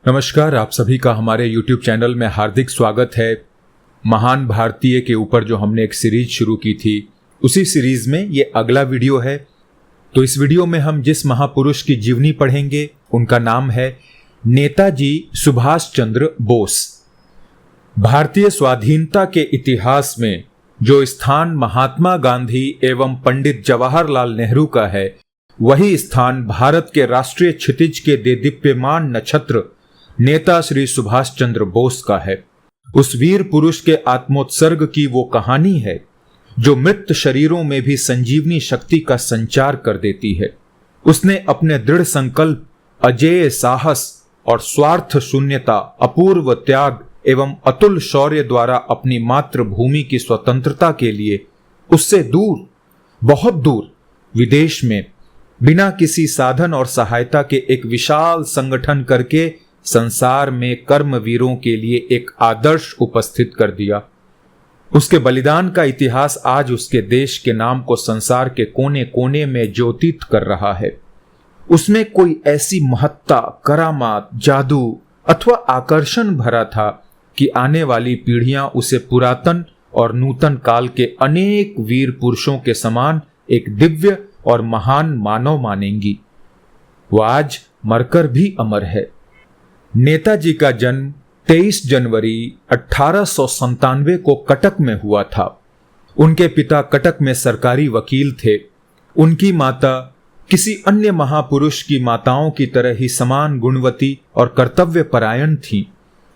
नमस्कार, आप सभी का हमारे YouTube चैनल में हार्दिक स्वागत है। महान भारतीय के ऊपर जो हमने एक सीरीज शुरू की थी, उसी सीरीज में ये अगला वीडियो है। तो इस वीडियो में हम जिस महापुरुष की जीवनी पढ़ेंगे उनका नाम है नेताजी सुभाष चंद्र बोस। भारतीय स्वाधीनता के इतिहास में जो स्थान महात्मा गांधी एवं पंडित जवाहरलाल नेहरू का है, वही स्थान भारत के राष्ट्रीय क्षितिज के देदीप्यमान नक्षत्र नेता श्री सुभाष चंद्र बोस का है। उस वीर पुरुष के आत्मोत्सर्ग की वो कहानी है जो मृत शरीरों में भी संजीवनी शक्ति का संचार कर देती है। उसने अपने दृढ़ संकल्प, अजेय साहस और स्वार्थ शून्यता, अपूर्व त्याग एवं अतुल शौर्य द्वारा अपनी मातृभूमि की स्वतंत्रता के लिए उससे दूर, बहुत दूर विदेश में बिना किसी साधन और सहायता के एक विशाल संगठन करके संसार में कर्मवीरों के लिए एक आदर्श उपस्थित कर दिया। उसके बलिदान का इतिहास आज उसके देश के नाम को संसार के कोने कोने में ज्योतित कर रहा है। उसमें कोई ऐसी महत्ता, करामात, जादू अथवा आकर्षण भरा था कि आने वाली पीढ़ियां उसे पुरातन और नूतन काल के अनेक वीर पुरुषों के समान एक दिव्य और महान मानव मानेंगी। वह आज मरकर भी अमर है। नेताजी का जन्म 23 जनवरी 1897 को कटक में हुआ था। उनके पिता कटक में सरकारी वकील थे। उनकी माता किसी अन्य महापुरुष की माताओं की तरह ही समान गुणवती और कर्तव्यपरायण थी।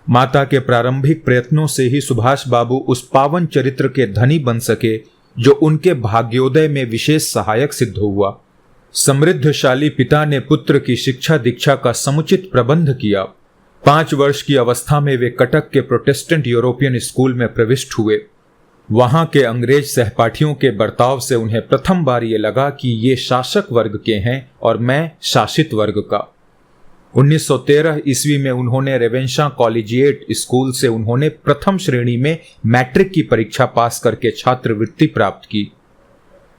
माता के प्रारंभिक प्रयत्नों से ही सुभाष बाबू उस पावन चरित्र के धनी बन सके जो उनके भाग्योदय में विशेष सहायक सिद्ध हुआ। समृद्धशाली पिता ने पुत्र की शिक्षा दीक्षा का समुचित प्रबंध किया। 5 वर्ष की अवस्था में वे कटक के प्रोटेस्टेंट यूरोपियन स्कूल में प्रविष्ट हुए। वहां के अंग्रेज सहपाठियों के बर्ताव से उन्हें प्रथम बार ये लगा कि ये शासक वर्ग के हैं और मैं शासित वर्ग का। 1913 ईस्वी में उन्होंने रेवेंशा कॉलेजिएट स्कूल से उन्होंने प्रथम श्रेणी में मैट्रिक की परीक्षा पास करके छात्रवृत्ति प्राप्त की।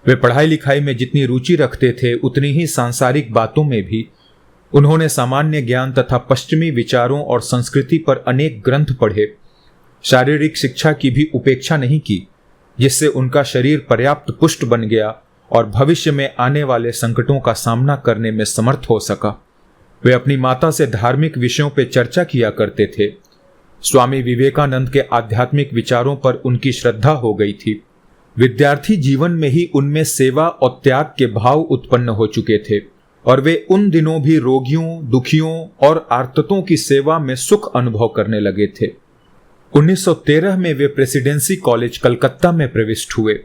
वे पढ़ाई लिखाई में जितनी रुचि रखते थे, उतनी ही सांसारिक बातों में भी। उन्होंने सामान्य ज्ञान तथा पश्चिमी विचारों और संस्कृति पर अनेक ग्रंथ पढ़े। शारीरिक शिक्षा की भी उपेक्षा नहीं की, जिससे उनका शरीर पर्याप्त पुष्ट बन गया और भविष्य में आने वाले संकटों का सामना करने में समर्थ हो सका। वे अपनी माता से धार्मिक विषयों पर चर्चा किया करते थे। स्वामी विवेकानंद के आध्यात्मिक विचारों पर उनकी श्रद्धा हो गई थी। विद्यार्थी जीवन में ही उनमें सेवा और त्याग के भाव उत्पन्न हो चुके थे और वे उन दिनों भी रोगियों, दुखियों और आर्तों की सेवा में सुख अनुभव करने लगे थे। 1913 में वे प्रेसिडेंसी कॉलेज कलकत्ता में प्रविष्ट हुए।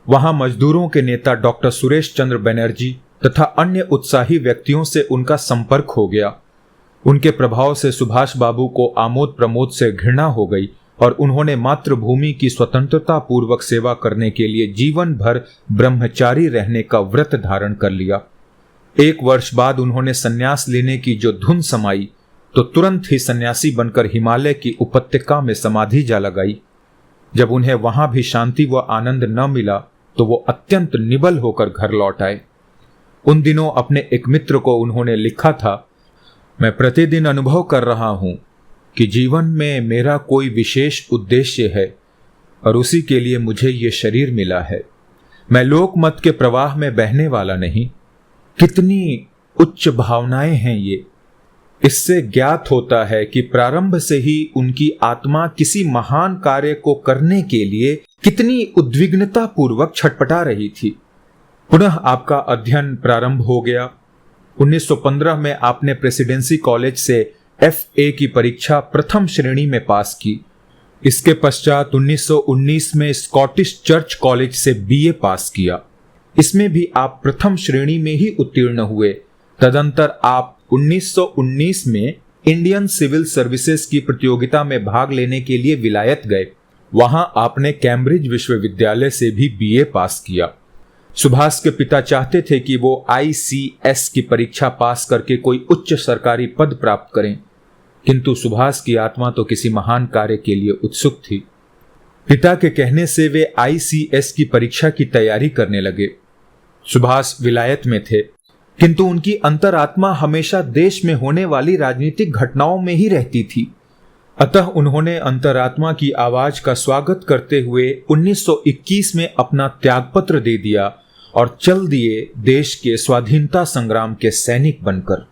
वहां मजदूरों के नेता डॉक्टर सुरेश चंद्र बनर्जी तथा अन्य उत्साही व्यक्तियों से उनका संपर्क हो गया। उनके प्रभाव से सुभाष बाबू को आमोद प्रमोद से घृणा हो गई और उन्होंने मातृभूमि की स्वतंत्रता पूर्वक सेवा करने के लिए जीवन भर ब्रह्मचारी रहने का व्रत धारण कर लिया। 1 वर्ष बाद उन्होंने सन्यास लेने की जो धुन समाई तो तुरंत ही सन्यासी बनकर हिमालय की उपत्यका में समाधि जा लगाई। जब उन्हें वहां भी शांति व आनंद न मिला तो वो अत्यंत निबल होकर घर लौट आए। उन दिनों अपने एक मित्र को उन्होंने लिखा था, मैं प्रतिदिन अनुभव कर रहा हूं कि जीवन में मेरा कोई विशेष उद्देश्य है और उसी के लिए मुझे ये शरीर मिला है। मैं लोकमत के प्रवाह में बहने वाला नहीं। कितनी उच्च भावनाएं हैं ये। इससे ज्ञात होता है कि प्रारंभ से ही उनकी आत्मा किसी महान कार्य को करने के लिए कितनी उद्विग्नता पूर्वक छटपटा रही थी। पुनः आपका अध्ययन प्रारंभ हो गया। 1915 में आपने प्रेसिडेंसी कॉलेज से FA की परीक्षा प्रथम श्रेणी में पास की। इसके पश्चात 1919 में स्कॉटिश चर्च कॉलेज से BA पास किया। इसमें भी आप प्रथम श्रेणी में ही उत्तीर्ण हुए। तदंतर आप 1919 में इंडियन सिविल सर्विसेज की प्रतियोगिता में भाग लेने के लिए विलायत गए। वहां आपने कैम्ब्रिज विश्वविद्यालय से भी BA पास किया। सुभाष के पिता चाहते थे कि वो ICS की परीक्षा पास करके कोई उच्च सरकारी पद प्राप्त करें, किंतु सुभाष की आत्मा तो किसी महान कार्य के लिए उत्सुक थी। पिता के कहने से वे ICS की परीक्षा की तैयारी करने लगे। सुभाष विलायत में थे। किंतु उनकी अंतरात्मा हमेशा देश में होने वाली राजनीतिक घटनाओं में ही रहती थी। अतः उन्होंने अंतरात्मा की आवाज का स्वागत करते हुए 1921 में अपना त्यागपत्र दे दिया और चल दिए देश के स्वाधीनता संग्राम के सैनिक बनकर।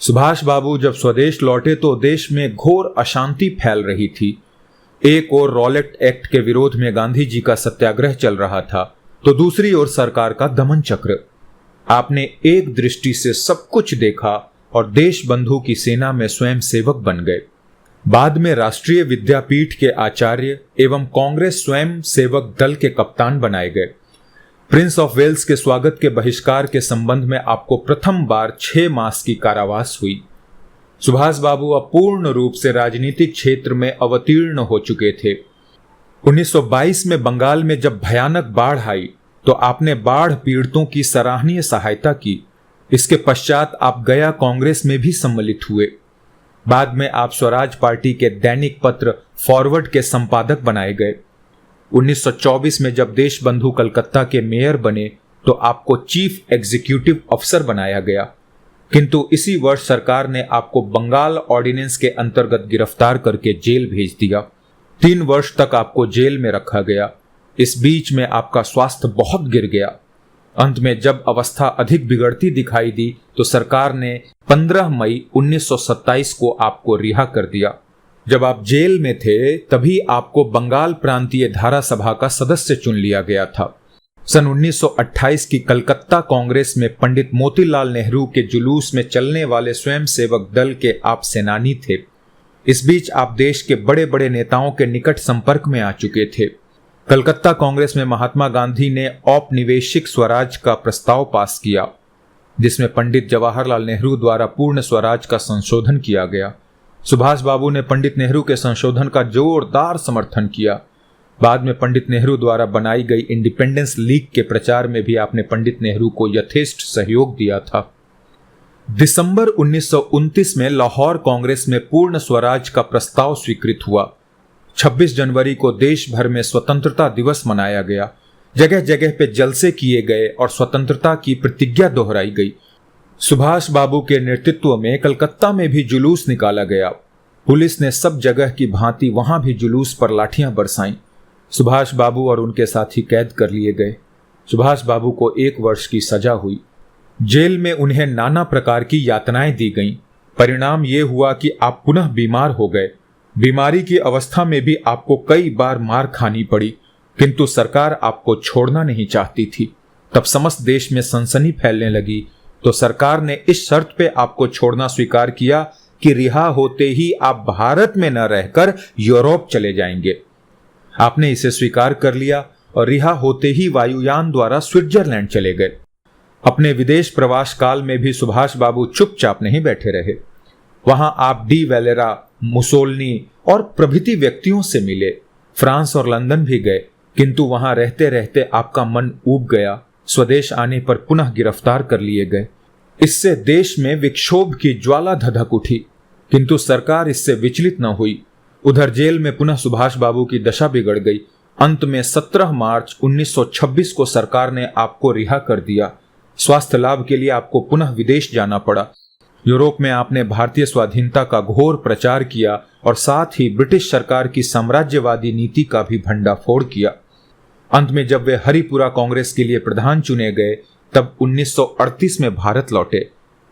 सुभाष बाबू जब स्वदेश लौटे तो देश में घोर अशांति फैल रही थी। एक ओर रॉलेट एक्ट के विरोध में गांधी जी का सत्याग्रह चल रहा था, तो दूसरी ओर सरकार का दमन चक्र। आपने एक दृष्टि से सब कुछ देखा और देश बंधु की सेना में स्वयं सेवक बन गए। बाद में राष्ट्रीय विद्यापीठ के आचार्य एवं कांग्रेस स्वयं सेवक दल के कप्तान बनाए गए। प्रिंस ऑफ वेल्स के स्वागत के बहिष्कार के संबंध में आपको प्रथम बार 6 मास की कारावास हुई। सुभाष बाबू अब पूर्ण रूप से राजनीतिक क्षेत्र में अवतीर्ण हो चुके थे। 1922 में बंगाल में जब भयानक बाढ़ आई तो आपने बाढ़ पीड़ितों की सराहनीय सहायता की। इसके पश्चात आप गया कांग्रेस में भी सम्मिलित हुए। बाद में आप स्वराज पार्टी के दैनिक पत्र फॉरवर्ड के संपादक बनाए गए। 1924 में जब देशबंधु कलकत्ता के मेयर बने तो आपको चीफ एग्जीक्यूटिव अफसर बनाया गया, किंतु इसी वर्ष सरकार ने आपको बंगाल ऑर्डिनेंस के अंतर्गत गिरफ्तार करके जेल भेज दिया। 3 वर्ष तक आपको जेल में रखा गया। इस बीच में आपका स्वास्थ्य बहुत गिर गया। अंत में जब अवस्था अधिक बिगड़ती दिखाई दी तो सरकार ने 15 मई 1927 को आपको रिहा कर दिया। जब आप जेल में थे तभी आपको बंगाल प्रांतीय धारा सभा का सदस्य चुन लिया गया था। सन 1928 की कलकत्ता कांग्रेस में पंडित मोतीलाल नेहरू के जुलूस में चलने वाले स्वयंसेवक दल के आप सेनानी थे। इस बीच आप देश के बड़े बड़े नेताओं के निकट संपर्क में आ चुके थे। कलकत्ता कांग्रेस में महात्मा गांधी ने औपनिवेशिक स्वराज का प्रस्ताव पास किया, जिसमें पंडित जवाहरलाल नेहरू द्वारा पूर्ण स्वराज का संशोधन किया गया। सुभाष बाबू ने पंडित नेहरू के संशोधन का जोरदार समर्थन किया। बाद में पंडित नेहरू द्वारा बनाई गई इंडिपेंडेंस लीग के प्रचार में भी आपने पंडित नेहरू को यथेष्ट सहयोग दिया था। दिसंबर 1929 में लाहौर कांग्रेस में पूर्ण स्वराज का प्रस्ताव स्वीकृत हुआ। 26 जनवरी को देश भर में स्वतंत्रता दिवस मनाया गया। जगह जगह पे जलसे किए गए और स्वतंत्रता की प्रतिज्ञा दोहराई गई। सुभाष बाबू के नेतृत्व में कलकत्ता में भी जुलूस निकाला गया। पुलिस ने सब जगह की भांति वहां भी जुलूस पर लाठियां बरसाईं। सुभाष बाबू और उनके साथी कैद कर लिए गए। सुभाष बाबू को 1 वर्ष की सजा हुई। जेल में उन्हें नाना प्रकार की यातनाएं दी गईं। परिणाम ये हुआ कि आप पुनः बीमार हो गए। बीमारी की अवस्था में भी आपको कई बार मार खानी पड़ी, किंतु सरकार आपको छोड़ना नहीं चाहती थी। तब समस्त देश में सनसनी फैलने लगी तो सरकार ने इस शर्त पे आपको छोड़ना स्वीकार किया कि रिहा होते ही आप भारत में न रहकर यूरोप चले जाएंगे। आपने इसे स्वीकार कर लिया और रिहा होते ही वायुयान द्वारा स्विट्जरलैंड चले गए। अपने विदेश प्रवास काल में भी सुभाष बाबू चुपचाप नहीं बैठे रहे। वहां आप डी वेलेरा, मुसोलिनी और प्रभृति व्यक्तियों से मिले। फ्रांस और लंदन भी गए, किंतु वहां रहते रहते आपका मन ऊब गया। स्वदेश आने पर पुनः गिरफ्तार कर लिए गए। इससे देश में विक्षोभ की ज्वाला धधक उठी, किंतु सरकार इससे विचलित न हुई। उधर जेल में पुनः सुभाष बाबू की दशा बिगड़ गई। अंत में 17 मार्च 1926 को सरकार ने आपको रिहा कर दिया। स्वास्थ्य लाभ के लिए आपको पुनः विदेश जाना पड़ा। यूरोप में आपने भारतीय स्वाधीनता का घोर प्रचार किया और साथ ही ब्रिटिश सरकार की साम्राज्यवादी नीति का भी भंडाफोड़ किया। अंत में जब वे हरिपुरा कांग्रेस के लिए प्रधान चुने गए तब 1938 में भारत लौटे।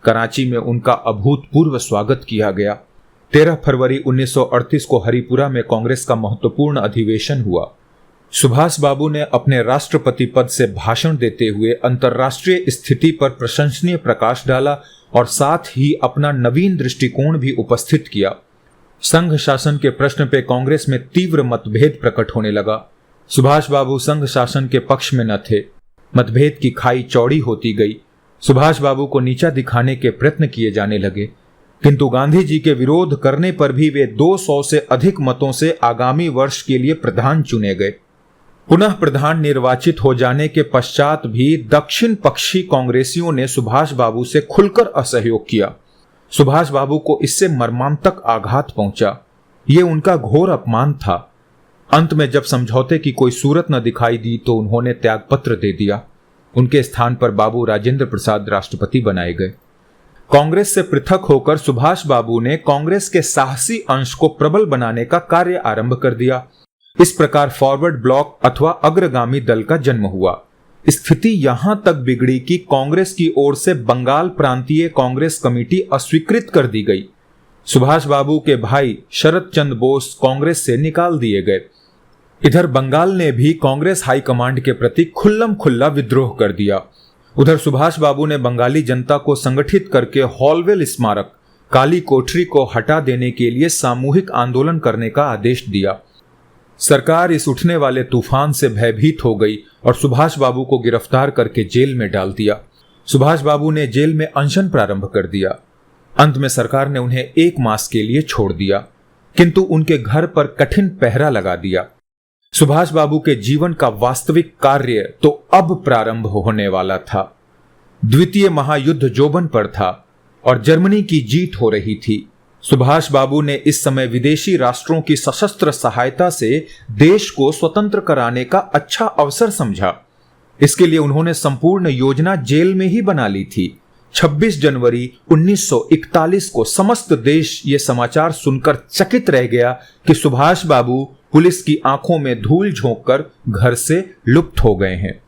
कराची में उनका अभूतपूर्व स्वागत किया गया। 13 फरवरी 1938 को हरिपुरा में कांग्रेस का महत्वपूर्ण अधिवेशन हुआ। सुभाष बाबू ने अपने राष्ट्रपति पद से भाषण देते हुए अंतर्राष्ट्रीय स्थिति पर प्रशंसनीय प्रकाश डाला और साथ ही अपना नवीन दृष्टिकोण भी उपस्थित किया। संघ शासन के प्रश्न पे कांग्रेस में तीव्र मतभेद प्रकट होने लगा। सुभाष बाबू संघ शासन के पक्ष में न थे। मतभेद की खाई चौड़ी होती गई। सुभाष बाबू को नीचा दिखाने के प्रयत्न किए जाने लगे, किंतु गांधी जी के विरोध करने पर भी वे 200 से अधिक मतों से आगामी वर्ष के लिए प्रधान चुने गए। पुनः प्रधान निर्वाचित हो जाने के पश्चात भी दक्षिण पक्षी कांग्रेसियों ने सुभाष बाबू से खुलकर असहयोग किया। सुभाष बाबू को इससे मर्मांतक आघात पहुंचा। ये उनका घोर अपमान था। अंत में जब समझौते की कोई सूरत न दिखाई दी तो उन्होंने त्यागपत्र दे दिया। उनके स्थान पर बाबू राजेंद्र प्रसाद राष्ट्रपति बनाए गए। कांग्रेस से पृथक होकर सुभाष बाबू ने कांग्रेस के साहसी अंश को प्रबल बनाने का कार्य आरंभ कर दिया। इस प्रकार फॉरवर्ड ब्लॉक अथवा अग्रगामी दल का जन्म हुआ। स्थिति यहां तक बिगड़ी कि कांग्रेस की ओर से बंगाल प्रांतीय कांग्रेस कमेटी अस्वीकृत कर दी गई। सुभाष बाबू के भाई शरद चंद्र बोस कांग्रेस से निकाल दिए गए। इधर बंगाल ने भी कांग्रेस हाईकमांड के प्रति खुल्लम खुल्ला विद्रोह कर दिया। उधर सुभाष बाबू ने बंगाली जनता को संगठित करके हॉलवेल स्मारक काली कोठरी को हटा देने के लिए सामूहिक आंदोलन करने का आदेश दिया। सरकार इस उठने वाले तूफान से भयभीत हो गई और सुभाष बाबू को गिरफ्तार करके जेल में डाल दिया। सुभाष बाबू ने जेल में अनशन प्रारंभ कर दिया। अंत में सरकार ने उन्हें 1 मास के लिए छोड़ दिया, किंतु उनके घर पर कठिन पहरा लगा दिया। सुभाष बाबू के जीवन का वास्तविक कार्य तो अब प्रारंभ होने वाला था। द्वितीय महायुद्ध जोबन पर था और जर्मनी की जीत हो रही थी। सुभाष बाबू ने इस समय विदेशी राष्ट्रों की सशस्त्र सहायता से देश को स्वतंत्र कराने का अच्छा अवसर समझा। इसके लिए उन्होंने संपूर्ण योजना जेल में ही बना ली थी। 26 जनवरी 1941 को समस्त देश ये समाचार सुनकर चकित रह गया कि सुभाष बाबू पुलिस की आंखों में धूल झोंककर घर से लुप्त हो गए हैं।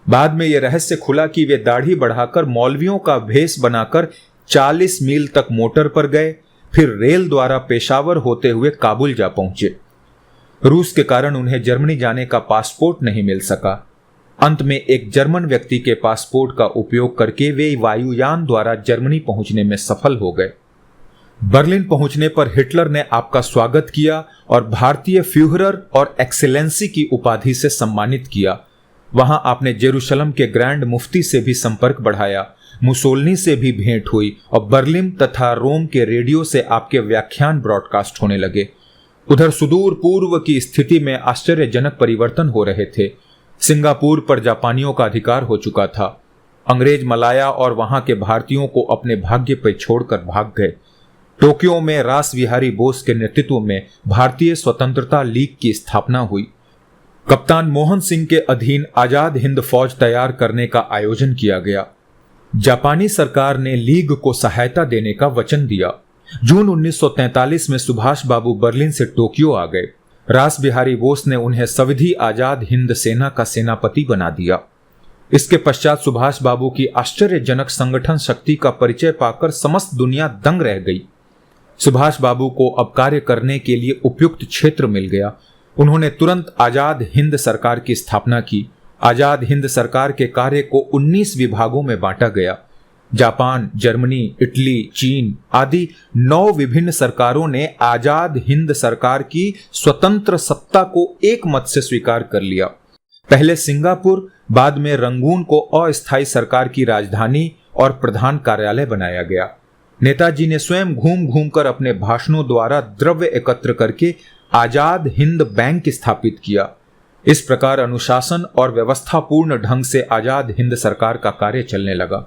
बाद में यह रहस्य खुला कि वे दाढ़ी बढ़ाकर मौलवियों का भेष बनाकर 40 मील तक मोटर पर गए, फिर रेल द्वारा पेशावर होते हुए काबुल जा पहुंचे। रूस के कारण उन्हें जर्मनी जाने का पासपोर्ट नहीं मिल सका। अंत में एक जर्मन व्यक्ति के पासपोर्ट का उपयोग करके वे वायुयान द्वारा जर्मनी पहुंचने में सफल हो गए। बर्लिन पहुंचने पर हिटलर ने आपका स्वागत किया और भारतीय फ्यूहरर और एक्सेलेंसी की उपाधि से सम्मानित किया। वहां आपने जेरूशलम के ग्रैंड मुफ्ती से भी संपर्क बढ़ाया, मुसोलिनी से भी भेंट हुई और बर्लिन तथा रोम के रेडियो से आपके व्याख्यान ब्रॉडकास्ट होने लगे। उधर सुदूर पूर्व की स्थिति में आश्चर्यजनक परिवर्तन हो रहे थे। सिंगापुर पर जापानियों का अधिकार हो चुका था। अंग्रेज मलाया और वहां के भारतीयों को अपने भाग्य पर छोड़कर भाग गए। टोक्यो में रास बिहारी बोस के नेतृत्व में भारतीय स्वतंत्रता लीग की स्थापना हुई। कप्तान मोहन सिंह के अधीन आजाद हिंद फौज तैयार करने का आयोजन किया गया। जापानी सरकार ने लीग को सहायता देने का वचन दिया। जून 1943 में सुभाष बाबू बर्लिन से टोक्यो आ गए। रास बिहारी बोस ने उन्हें सविधी आजाद हिंद सेना का सेनापति बना दिया। इसके पश्चात सुभाष बाबू की आश्चर्यजनक संगठन शक्ति का परिचय पाकर समस्त दुनिया दंग रह गई। सुभाष बाबू को अब कार्य करने के लिए उपयुक्त क्षेत्र मिल गया। उन्होंने तुरंत आजाद हिंद सरकार की स्थापना की। आजाद हिंद सरकार के कार्य को 19 विभागों में बांटा गया। जापान, जर्मनी, इटली, चीन आदि 9 विभिन्न सरकारों ने आजाद हिंद सरकार की स्वतंत्र सत्ता को एक मत से स्वीकार कर लिया। पहले सिंगापुर, बाद में रंगून को अस्थायी सरकार की राजधानी और प्रधान कार्यालय बनाया गया। नेताजी ने स्वयं घूम घूम कर अपने भाषणों द्वारा द्रव्य एकत्र करके आजाद हिंद बैंक स्थापित किया। इस प्रकार अनुशासन और व्यवस्थापूर्ण ढंग से आजाद हिंद सरकार का कार्य चलने लगा।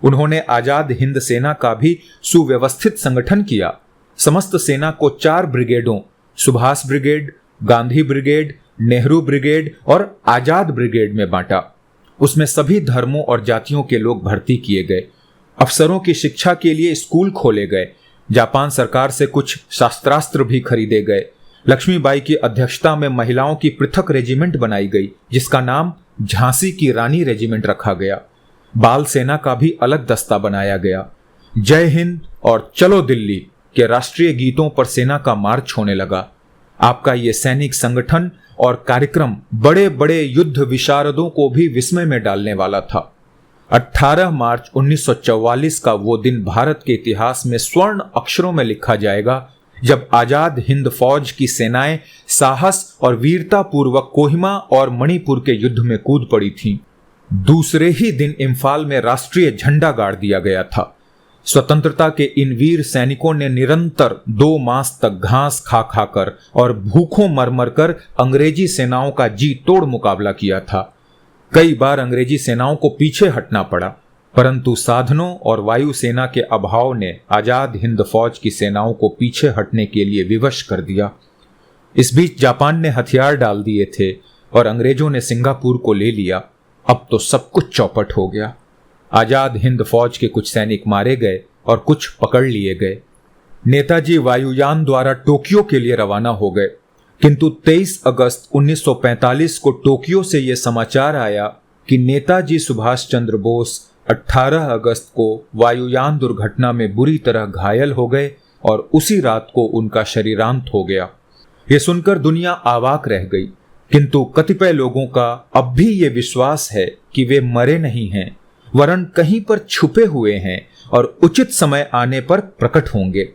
उन्होंने आजाद हिंद सेना का भी सुव्यवस्थित संगठन किया। समस्त सेना को 4 ब्रिगेडों, Subhash brigade, Gandhi brigade, Nehru brigade और आजाद ब्रिगेड में बांटा। उसमें सभी धर्मों और जातियों के लोग भर्ती किए गए। अफसरों की शिक्षा के लिए स्कूल खोले गए। जापान सरकार से कुछ शस्त्रास्त्र भी खरीदे गए। लक्ष्मीबाई की अध्यक्षता में महिलाओं की पृथक रेजिमेंट बनाई गई, जिसका नाम झांसी की रानी रेजिमेंट रखा गया। बाल सेना का भी अलग दस्ता बनाया गया। जय हिंद और चलो दिल्ली के राष्ट्रीय गीतों पर सेना का मार्च होने लगा। आपका ये सैनिक संगठन और कार्यक्रम बड़े बड़े युद्ध विशारदों को भी विस्मय में डालने वाला था। 18 मार्च 1944 का वो दिन भारत के इतिहास में स्वर्ण अक्षरों में लिखा जाएगा, जब आजाद हिंद फौज की सेनाएं साहस और वीरता पूर्वक कोहिमा और मणिपुर के युद्ध में कूद पड़ी थीं। दूसरे ही दिन इम्फाल में राष्ट्रीय झंडा गाड़ दिया गया था। स्वतंत्रता के इन वीर सैनिकों ने निरंतर 2 मास तक घास खा खाकर और भूखों मर मर कर अंग्रेजी सेनाओं का जी तोड़ मुकाबला किया था। कई बार अंग्रेजी सेनाओं को पीछे हटना पड़ा, परंतु साधनों और वायुसेना के अभाव ने आजाद हिंद फौज की सेनाओं को पीछे हटने के लिए विवश कर दिया। इस बीच जापान ने हथियार डाल दिए थे और अंग्रेजों ने सिंगापुर को ले लिया। अब तो सब कुछ चौपट हो गया। आजाद हिंद फौज के कुछ सैनिक मारे गए और कुछ पकड़ लिए गए। नेताजी वायुयान द्वारा टोक्यो के लिए रवाना हो गए, किंतु 23 अगस्त 1945 को टोक्यो से यह समाचार आया कि नेताजी सुभाष चंद्र बोस 18 अगस्त को वायुयान दुर्घटना में बुरी तरह घायल हो गए और उसी रात को उनका शरीरांत हो गया। यह सुनकर दुनिया अवाक रह गई, किंतु कतिपय लोगों का अब भी ये विश्वास है कि वे मरे नहीं हैं, वरन कहीं पर छुपे हुए हैं और उचित समय आने पर प्रकट होंगे।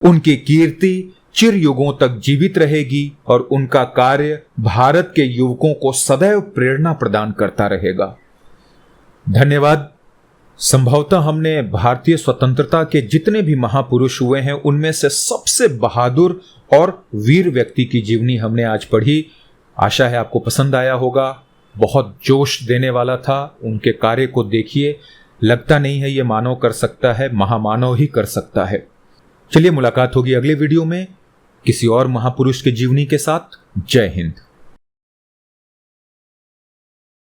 उनकी कीर्ति चिर युगों तक जीवित रहेगी और उनका कार्य भारत के युवकों को सदैव प्रेरणा प्रदान करता रहेगा। धन्यवाद। संभवतः हमने भारतीय स्वतंत्रता के जितने भी महापुरुष हुए हैं उनमें से सबसे बहादुर और वीर व्यक्ति की जीवनी हमने आज पढ़ी। आशा है आपको पसंद आया होगा। बहुत जोश देने वाला था। उनके कार्य को देखिए, लगता नहीं है ये मानव कर सकता है, महामानव ही कर सकता है। चलिए मुलाकात होगी अगले वीडियो में किसी और महापुरुष के जीवनी के साथ। जय हिंद।